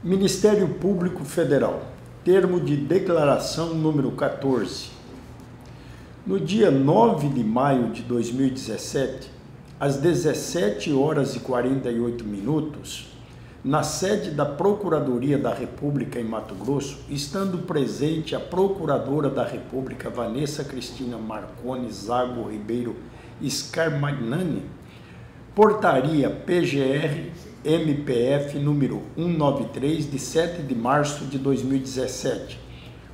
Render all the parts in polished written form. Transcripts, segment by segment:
Ministério Público Federal, termo de declaração número 14. No dia 9 de maio de 2017, às 17 horas e 48 minutos, na sede da Procuradoria da República em Mato Grosso, estando presente a Procuradora da República Vanessa Cristina Marconi Zago Ribeiro Scarmagnani, portaria PGR MPF número 193 de 7 de março de 2017,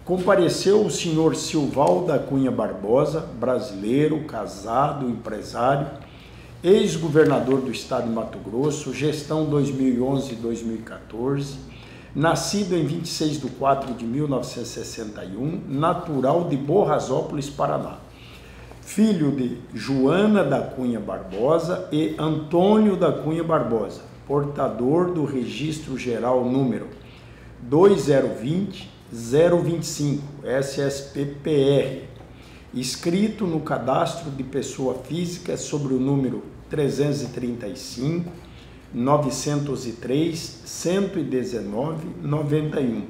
compareceu o senhor Silval da Cunha Barbosa, brasileiro, casado, empresário, ex-governador do estado de Mato Grosso, gestão 2011-2014, nascido em 26 de 4 de 1961, natural de Borrazópolis, Paraná. Filho de Joana da Cunha Barbosa e Antônio da Cunha Barbosa, portador do registro geral número 2020-025, SSPPR, inscrito no cadastro de pessoa física sobre o número 335-903-119-91,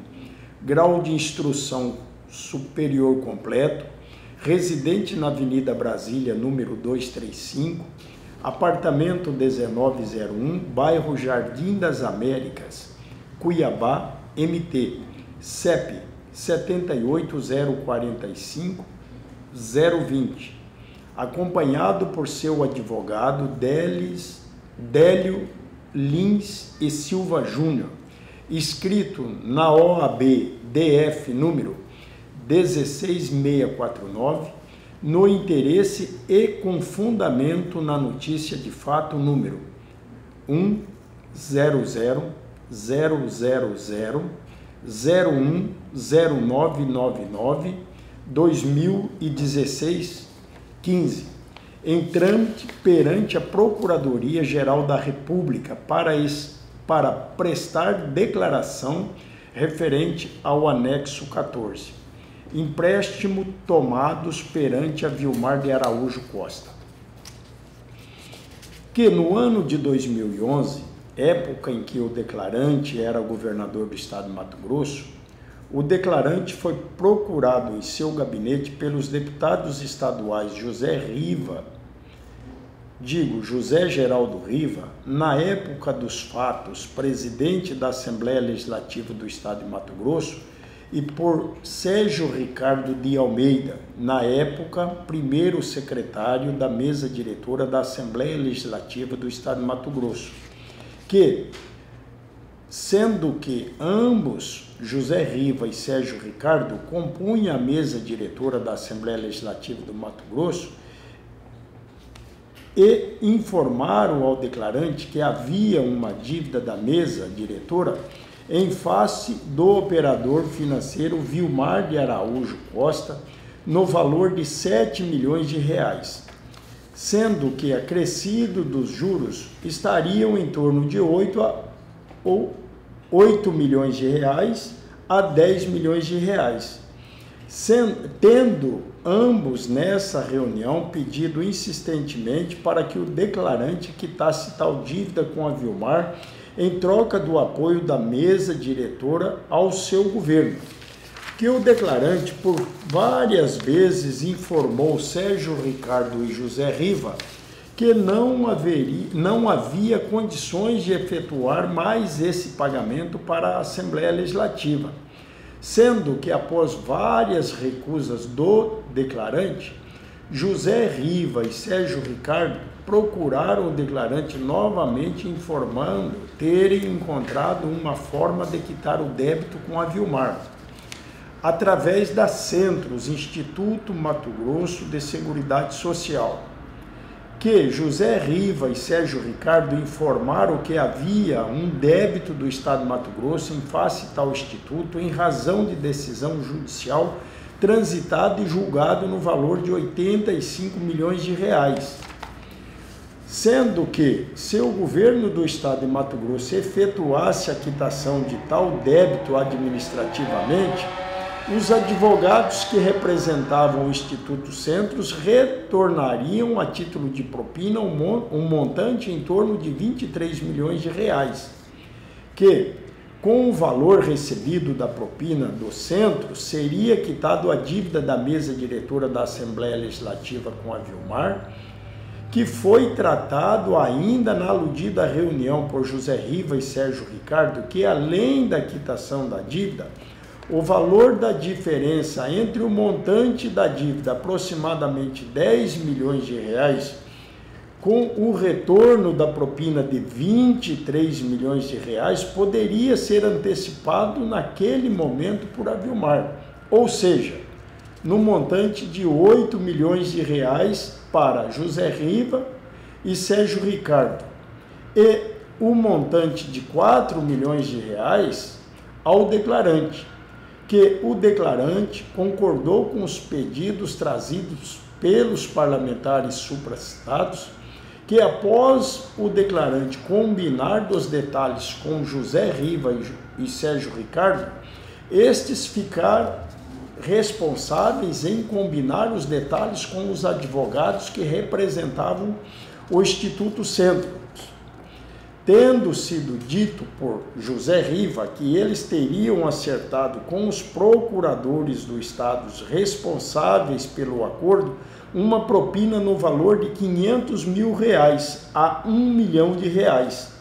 grau de instrução superior completo, residente na Avenida Brasília, número 235, apartamento 1901, bairro Jardim das Américas, Cuiabá, MT, CEP 78045020, acompanhado por seu advogado Délio Lins e Silva Júnior, inscrito na OAB DF número 16649, no interesse e com fundamento na notícia de fato número 10000010999 2016 15, em trâmite perante a Procuradoria-Geral da República para prestar declaração referente ao anexo 14. Empréstimo tomados perante a Vilmar de Araújo Costa. Que no ano de 2011, época em que o declarante era governador do estado de Mato Grosso, o declarante foi procurado em seu gabinete pelos deputados estaduais José Geraldo Riva, na época dos fatos, presidente da Assembleia Legislativa do estado de Mato Grosso, e por Sérgio Ricardo de Almeida, na época, primeiro secretário da mesa diretora da Assembleia Legislativa do estado de Mato Grosso, que, sendo que ambos, José Riva e Sérgio Ricardo, compunham a mesa diretora da Assembleia Legislativa do Mato Grosso, e informaram ao declarante que havia uma dívida da mesa diretora em face do operador financeiro Vilmar de Araújo Costa, no valor de 7 milhões de reais, sendo que acrescido dos juros estariam em torno de 8 milhões de reais a 10 milhões de reais, tendo ambos nessa reunião pedido insistentemente para que o declarante quitasse tal dívida com a Vilmar em troca do apoio da mesa diretora ao seu governo, que o declarante por várias vezes informou Sérgio Ricardo e José Riva que não havia condições de efetuar mais esse pagamento para a Assembleia Legislativa, sendo que após várias recusas do declarante, José Riva e Sérgio Ricardo procuraram o declarante novamente informando terem encontrado uma forma de quitar o débito com a Vilmar, através da Centros, Instituto Mato Grosso de Seguridade Social, que José Riva e Sérgio Ricardo informaram que havia um débito do estado de Mato Grosso em face tal instituto em razão de decisão judicial transitada e julgado no valor de 85 milhões de reais, sendo que, se o governo do estado de Mato Grosso efetuasse a quitação de tal débito administrativamente, os advogados que representavam o Instituto Centros retornariam a título de propina um montante em torno de 23 milhões de reais, que, com o valor recebido da propina do centro, seria quitado a dívida da mesa diretora da Assembleia Legislativa com a Vilmar, que foi tratado ainda na aludida reunião por José Riva e Sérgio Ricardo, que além da quitação da dívida, o valor da diferença entre o montante da dívida, aproximadamente 10 milhões de reais, com o retorno da propina de 23 milhões de reais, poderia ser antecipado naquele momento por Avilmar, ou seja, no montante de 8 milhões de reais para José Riva e Sérgio Ricardo, e o montante de 4 milhões de reais ao declarante, que o declarante concordou com os pedidos trazidos pelos parlamentares supracitados, que após o declarante combinar dos detalhes com José Riva e Sérgio Ricardo, estes ficaram responsáveis em combinar os detalhes com os advogados que representavam o Instituto Centro, tendo sido dito por José Riva que eles teriam acertado com os procuradores do Estado responsáveis pelo acordo uma propina no valor de 500 mil reais a 1 milhão de reais.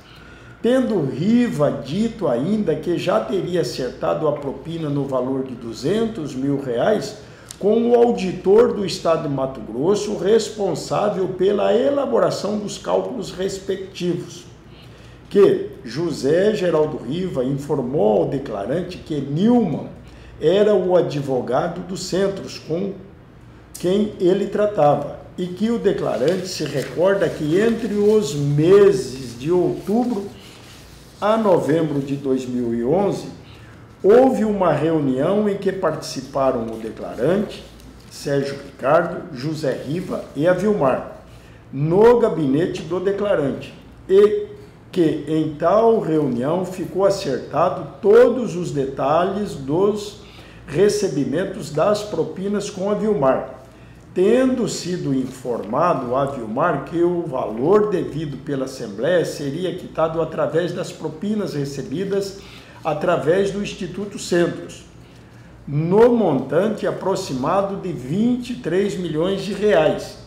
Tendo Riva dito ainda que já teria acertado a propina no valor de 200 mil reais com o auditor do Estado de Mato Grosso responsável pela elaboração dos cálculos respectivos, que José Geraldo Riva informou ao declarante que Nilman era o advogado dos centros com quem ele tratava e que o declarante se recorda que entre os meses de outubro a novembro de 2011, houve uma reunião em que participaram o declarante, Sérgio Ricardo, José Riva e Avilmar, no gabinete do declarante, e que em tal reunião ficou acertado todos os detalhes dos recebimentos das propinas com a Vilmar, tendo sido informado a Vilmar que o valor devido pela Assembleia seria quitado através das propinas recebidas através do Instituto Centros, no montante aproximado de 23 milhões de reais,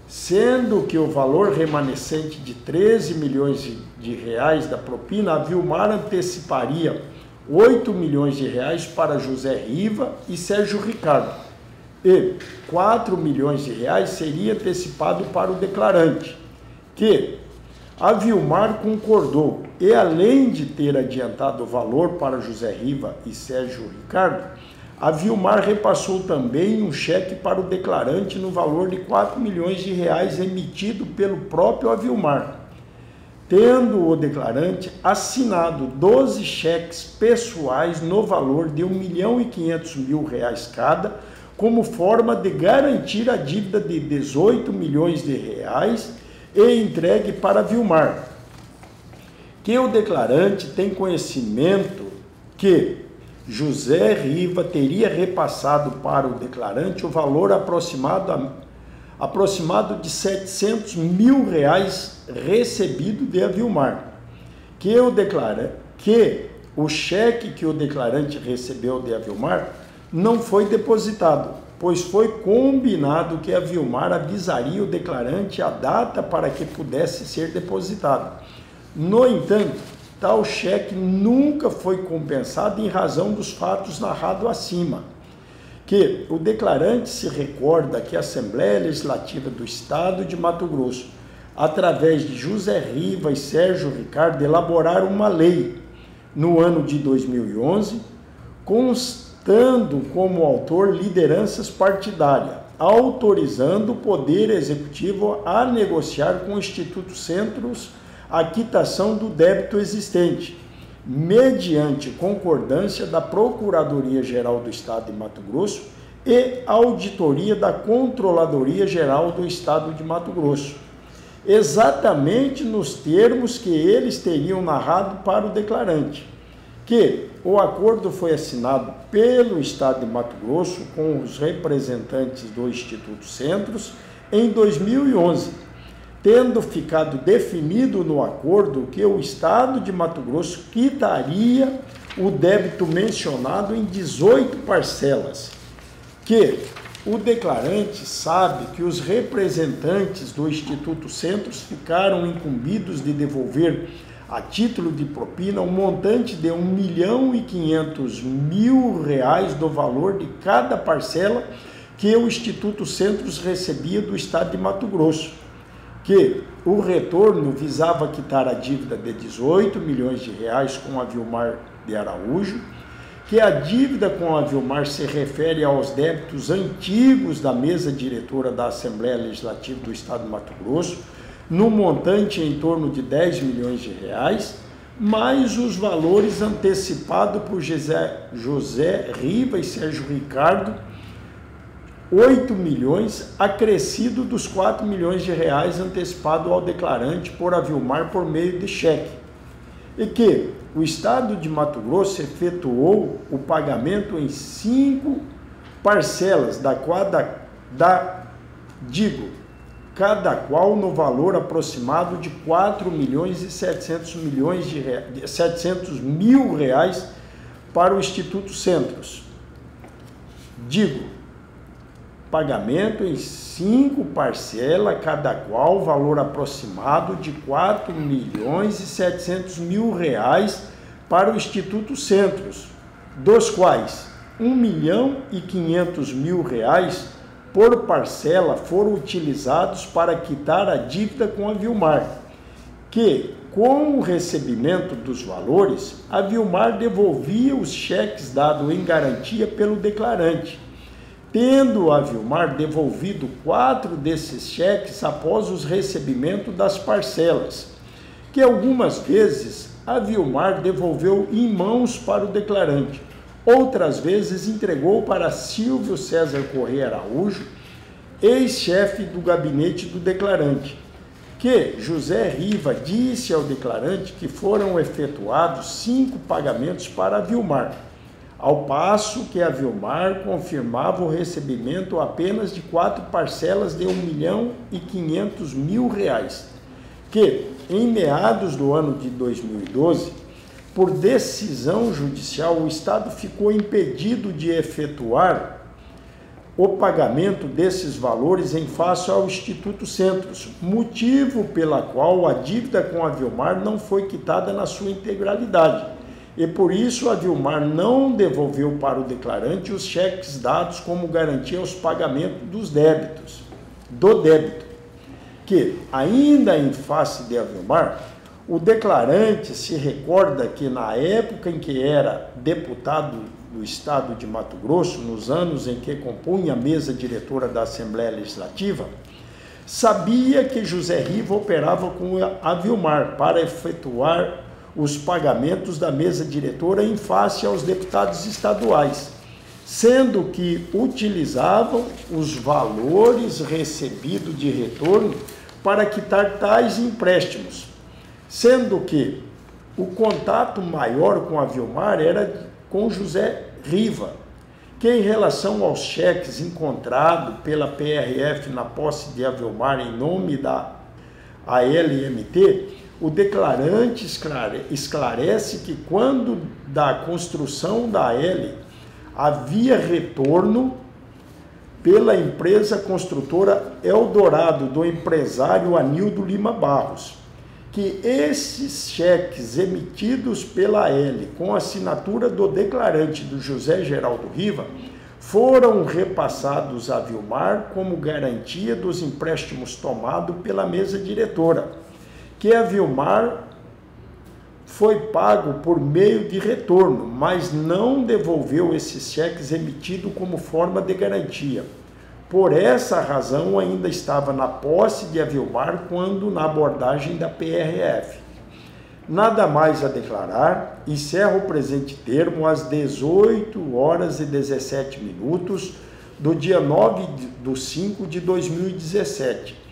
sendo que o valor remanescente de 13 milhões de reais da propina, a Vilmar anteciparia 8 milhões de reais para José Riva e Sérgio Ricardo, e 4 milhões de reais seria antecipado para o declarante, que a Vilmar concordou, e além de ter adiantado o valor para José Riva e Sérgio Ricardo, a Vilmar repassou também um cheque para o declarante no valor de 4 milhões de reais emitido pelo próprio Avilmar, tendo o declarante assinado 12 cheques pessoais no valor de 1.500.000 reais cada, como forma de garantir a dívida de 18 milhões de reais e entregue para Vilmar, que o declarante tem conhecimento que José Riva teria repassado para o declarante o valor aproximado de 700 mil reais recebido de Avilmar, que o cheque que o declarante recebeu de Avilmar não foi depositado, pois foi combinado que a Vilmar avisaria o declarante a data para que pudesse ser depositado. No entanto, tal cheque nunca foi compensado em razão dos fatos narrados acima, que o declarante se recorda que a Assembleia Legislativa do Estado de Mato Grosso, através de José Riva e Sérgio Ricardo, elaboraram uma lei no ano de 2011, constando como autor lideranças partidárias, autorizando o Poder Executivo a negociar com o Instituto Centros a quitação do débito existente, mediante concordância da Procuradoria-Geral do Estado de Mato Grosso e auditoria da Controladoria-Geral do Estado de Mato Grosso, exatamente nos termos que eles teriam narrado para o declarante, que o acordo foi assinado pelo Estado de Mato Grosso com os representantes do Instituto Centros em 2011, tendo ficado definido no acordo que o Estado de Mato Grosso quitaria o débito mencionado em 18 parcelas, que o declarante sabe que os representantes do Instituto Centros ficaram incumbidos de devolver a título de propina um montante de R$ 1.500.000 do valor de cada parcela que o Instituto Centros recebia do Estado de Mato Grosso, que o retorno visava quitar a dívida de R$ 18 milhões com a Vilmar de Araújo, que a dívida com a Vilmar se refere aos débitos antigos da mesa diretora da Assembleia Legislativa do Estado de Mato Grosso, no montante em torno de R$ 10 milhões, mais os valores antecipados por José Riva e Sérgio Ricardo, 8 milhões, acrescido dos R$ 4 milhões antecipado ao declarante por a Vilmar por meio de cheque, e que o Estado de Mato Grosso efetuou o pagamento em 5 parcelas, cada qual no valor aproximado de R$ 4.700.000 para o Instituto Centros. Pagamento em 5 parcelas, cada qual valor aproximado de R$ 4.700.000 para o Instituto Centros, dos quais R$ 1.500.000 por parcela foram utilizados para quitar a dívida com a Vilmar, que, com o recebimento dos valores, a Vilmar devolvia os cheques dados em garantia pelo declarante, tendo a Vilmar devolvido 4 desses cheques após os recebimentos das parcelas, que algumas vezes a Vilmar devolveu em mãos para o declarante, outras vezes entregou para Silvio César Corrêa Araújo, ex-chefe do gabinete do declarante, que José Riva disse ao declarante que foram efetuados 5 pagamentos para a Vilmar, ao passo que a Vilmar confirmava o recebimento apenas de 4 parcelas de R$ 1.500.000, que, em meados do ano de 2012, por decisão judicial, o Estado ficou impedido de efetuar o pagamento desses valores em face ao Instituto Centros, motivo pela qual a dívida com a Vilmar não foi quitada na sua integralidade. E por isso a Vilmar não devolveu para o declarante os cheques dados como garantia aos pagamentos do débito, que, ainda em face de a Vilmar, o declarante se recorda que na época em que era deputado do Estado de Mato Grosso, nos anos em que compunha a mesa diretora da Assembleia Legislativa, sabia que José Riva operava com a Vilmar para efetuar os pagamentos da mesa diretora em face aos deputados estaduais, sendo que utilizavam os valores recebidos de retorno para quitar tais empréstimos, sendo que o contato maior com a Vilmar era com José Riva, que em relação aos cheques encontrados pela PRF na posse de a Vilmar em nome da ALMT, o declarante esclarece que quando da construção da AL havia retorno pela empresa construtora Eldorado, do empresário Anildo Lima Barros, que esses cheques emitidos pela AL com assinatura do declarante do José Geraldo Riva foram repassados a Vilmar como garantia dos empréstimos tomados pela mesa diretora, que a Vilmar foi pago por meio de retorno, mas não devolveu esses cheques emitidos como forma de garantia. Por essa razão, ainda estava na posse de a Vilmar quando na abordagem da PRF. Nada mais a declarar, encerro o presente termo às 18h17 do dia 9/5/2017.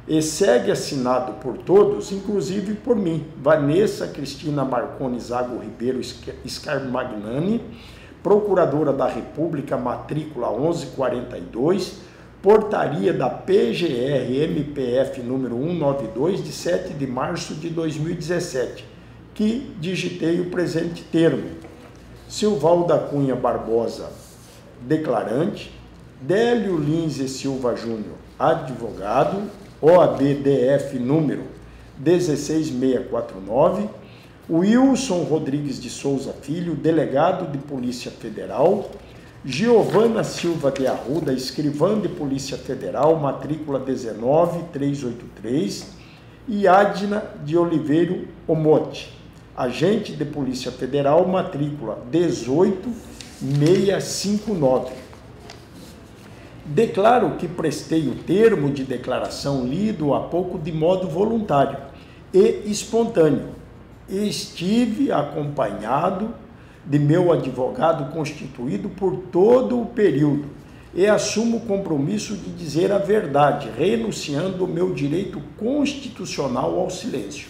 E segue assinado por todos, inclusive por mim, Vanessa Cristina Marconi Zago Ribeiro Scarmagnani, Procuradora da República, matrícula 1142, portaria da PGR-MPF número 192, de 7 de março de 2017, que digitei o presente termo. Silval da Cunha Barbosa, declarante. Délio Lins e Silva Júnior, advogado, OAB-DF número 16649. Wilson Rodrigues de Souza Filho, delegado de Polícia Federal. Giovana Silva de Arruda, escrivã de Polícia Federal, matrícula 19383. E Adna de Oliveira Omote, agente de Polícia Federal, matrícula 18659. Declaro que prestei o termo de declaração lido há pouco de modo voluntário e espontâneo. Estive acompanhado de meu advogado constituído por todo o período e assumo o compromisso de dizer a verdade, renunciando o meu direito constitucional ao silêncio.